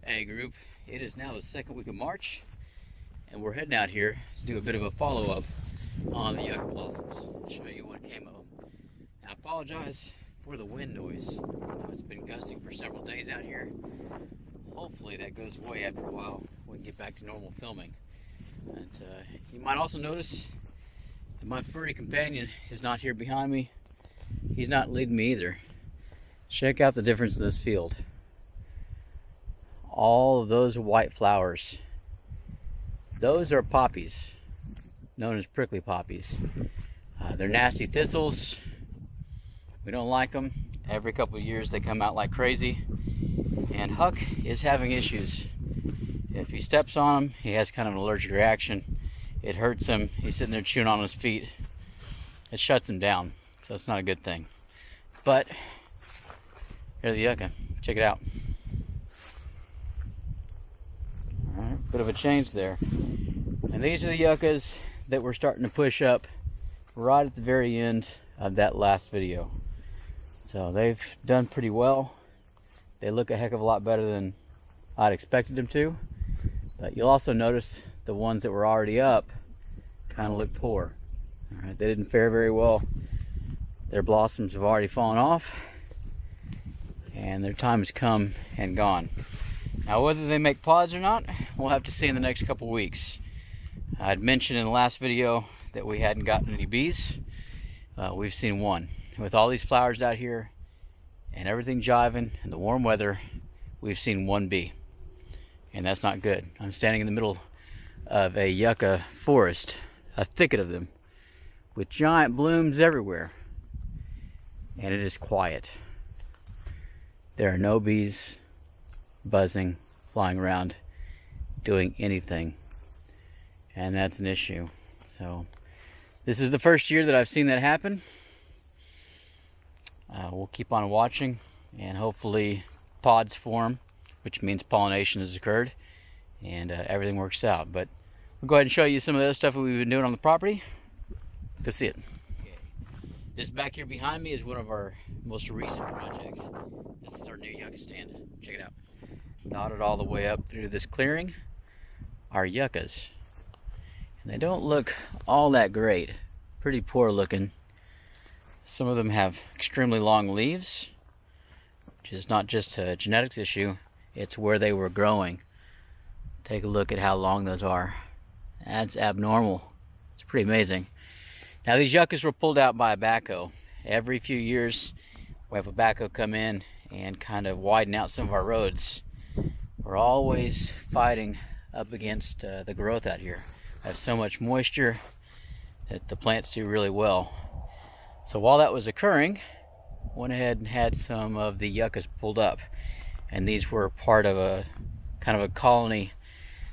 Hey group, it is now the second week of March and we're heading out here to do a bit of a follow-up on the yucca blossoms. Show you what came of them. Now I apologize for the wind noise. It's been gusting for several days out here. Hopefully that goes away after a while. We can get back to normal filming. And you might also notice that my furry companion is not here behind me. He's not leading me either. Check out the difference in this field. All of those white flowers, those are poppies, known as prickly poppies. They're nasty thistles. We don't like them. Every couple of years they come out like crazy, and Huck is having issues. If he steps on them, he has kind of an allergic reaction. It hurts him. He's sitting there chewing on his feet. It shuts him down, so it's not a good thing. But here's the yucca. Check it out. Bit of a change there. And these are the yuccas that we're starting to push up right at the very end of that last video. So they've done pretty well. They look a heck of a lot better than I'd expected them to. But you'll also notice the ones that were already up kind of look poor. All right, they didn't fare very well. Their blossoms have already fallen off and their time has come and gone. Now whether they make pods or not, we'll have to see in the next couple weeks. I'd mentioned in the last video that we hadn't gotten any bees. We've seen one. With all these flowers out here and everything jiving and the warm weather, we've seen one bee. And that's not good. I'm standing in the middle of a yucca forest, a thicket of them, with giant blooms everywhere. And it is quiet. There are no bees buzzing, flying around, doing anything, and that's an issue. So this is the first year that I've seen that happen. We'll keep on watching, and hopefully pods form, which means pollination has occurred, and everything works out. But we'll go ahead and show you some of the other stuff that we've been doing on the property. Let's go see it. Okay. This back here behind me is one of our most recent projects. This is our new yucca stand. Check it out. Dotted all the way up through this clearing are yuccas, and they don't look all that great. Pretty poor looking. Some of them have extremely long leaves, which is not just a genetics issue, it's where they were growing. Take a look at how long those are. That's abnormal. It's pretty amazing. Now these yuccas were pulled out by a backhoe. Every few years we have a backhoe come in and kind of widen out some of our roads. We're always fighting up against the growth out here. I have so much moisture that the plants do really well. So while that was occurring, went ahead and had some of the yuccas pulled up, and these were part of a kind of a colony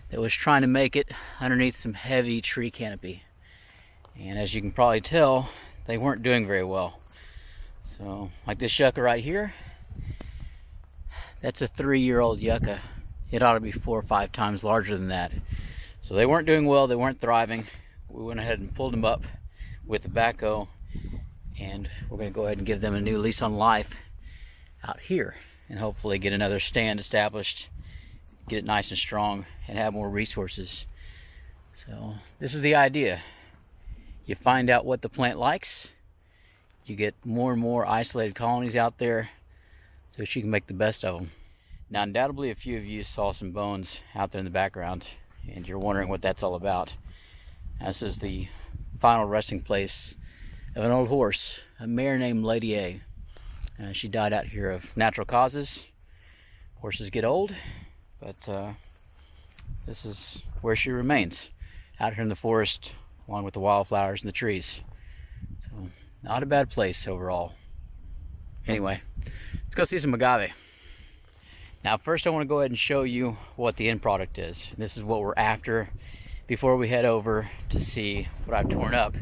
that was trying to make it underneath some heavy tree canopy. And as you can probably tell, they weren't doing very well. So like this yucca right here, that's a 3-year-old yucca. It ought to be 4 or 5 times larger than that. So they weren't doing well, they weren't thriving. We went ahead and pulled them up with the backhoe, and we're going to go ahead and give them a new lease on life out here, and hopefully get another stand established, get it nice and strong, and have more resources. So this is the idea. You find out what the plant likes, you get more and more isolated colonies out there so that you can make the best of them. Now undoubtedly a few of you saw some bones out there in the background, and you're wondering what that's all about. This is the final resting place of an old horse, a mare named Lady A. She died out here of natural causes. Horses get old, but this is where she remains, out here in the forest along with the wildflowers and the trees. So not a bad place overall. Anyway, let's go see some agave. Now first I want to go ahead and show you what the end product is. This is what we're after before we head over to see what I've torn up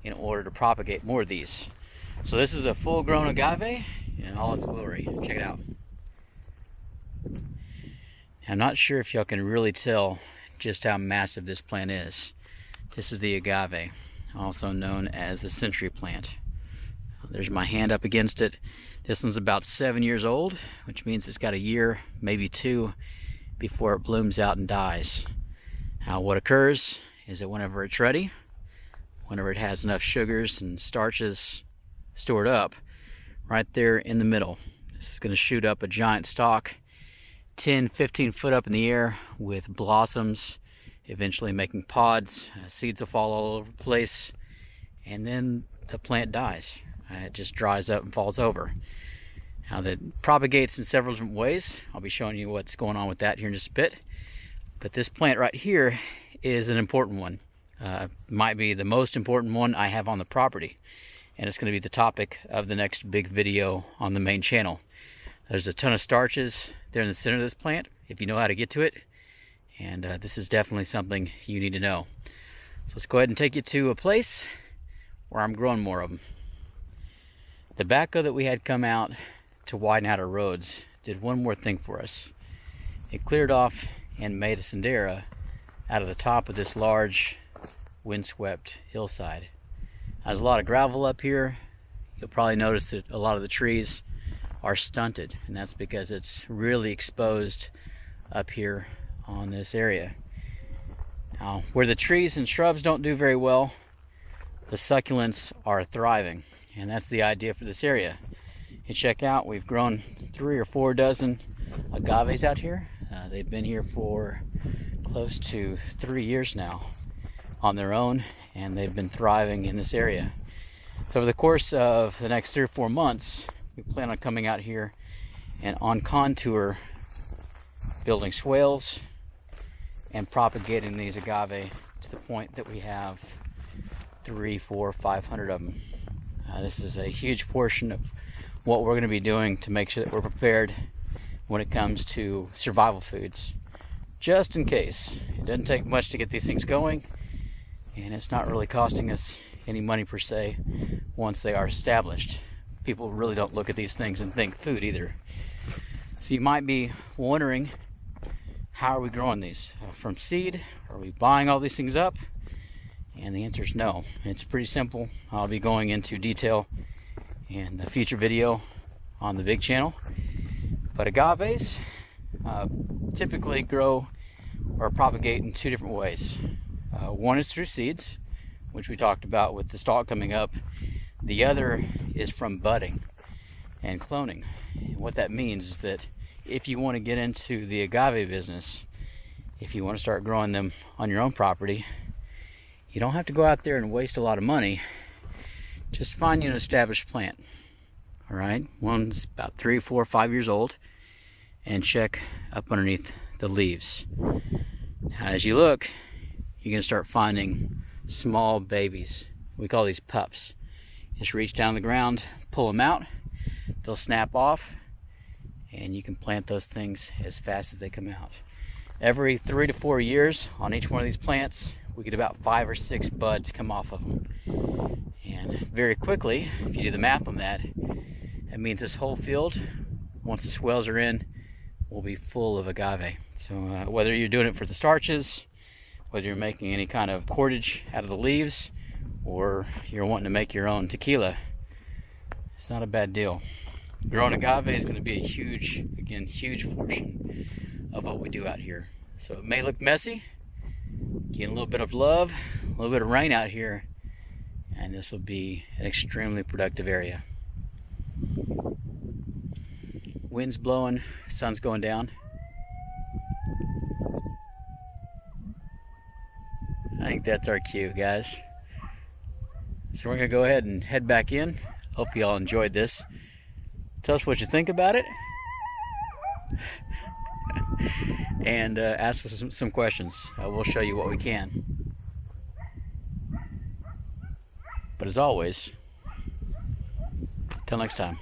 in order to propagate more of these. So this is a full-grown agave in all its glory. Check it out. I'm not sure if y'all can really tell just how massive this plant is. This is the agave, also known as the century plant. There's my hand up against it. This one's about 7 years old, which means it's got a year, maybe 2, before it blooms out and dies. Now what occurs is that whenever it's ready, whenever it has enough sugars and starches stored up, right there in the middle, this is going to shoot up a giant stalk 10-15 foot up in the air with blossoms, eventually making pods. Seeds will fall all over the place, and then the plant dies. It just dries up and falls over. Now that propagates in several different ways. I'll be showing you what's going on with that here in just a bit. But this plant right here is an important one. Might be the most important one I have on the property. And it's going to be the topic of the next big video on the main channel. There's a ton of starches there in the center of this plant, if you know how to get to it. And this is definitely something you need to know. So let's go ahead and take you to a place where I'm growing more of them. The backhoe that we had come out to widen out our roads did one more thing for us. It cleared off and made a sendera out of the top of this large windswept hillside. There's a lot of gravel up here. You'll probably notice that a lot of the trees are stunted, and that's because it's really exposed up here on this area. Now, where the trees and shrubs don't do very well, the succulents are thriving, and that's the idea for this area. You check out, we've grown 3 or 4 dozen agaves out here. They've been here for close to 3 years now on their own, and they've been thriving in this area. So over the course of the next 3 or 4 months, we plan on coming out here and on contour building swales and propagating these agave to the point that we have 300, 400, 500 of them. This is a huge portion of what we're going to be doing to make sure that we're prepared when it comes to survival foods, just in case. It doesn't take much to get these things going, and it's not really costing us any money per se once they are established. People really don't look at these things and think food either. So you might be wondering, how are we growing these? From seed? Are we buying all these things up? And the answer is no. It's pretty simple. I'll be going into detail in a future video on the big channel. But agaves typically grow or propagate in 2 different ways. One is through seeds, which we talked about with the stalk coming up. The other is from budding and cloning. And what that means is that if you want to get into the agave business, if you want to start growing them on your own property, you don't have to go out there and waste a lot of money. Just find you an established plant. All right, one that's about 3, 4, 5 years old, and check up underneath the leaves. Now, as you look, you're going to start finding small babies. We call these pups. Just reach down the ground, pull them out, they'll snap off, and you can plant those things as fast as they come out. Every 3 to 4 years on each one of these plants, we get about 5 or 6 buds come off of them. And very quickly, if you do the math on that, it means this whole field, once the swales are in, will be full of agave. So whether you're doing it for the starches, whether you're making any kind of cordage out of the leaves, or you're wanting to make your own tequila, it's not a bad deal. Growing agave is going to be a huge portion of what we do out here. So it may look messy, getting a little bit of love, a little bit of rain out here, and this will be an extremely productive area. Wind's blowing, sun's going down. I think that's our cue, guys. So we're going to go ahead and head back in. Hope you all enjoyed this. Tell us what you think about it. And ask us some questions. We'll show you what we can. But as always, till next time.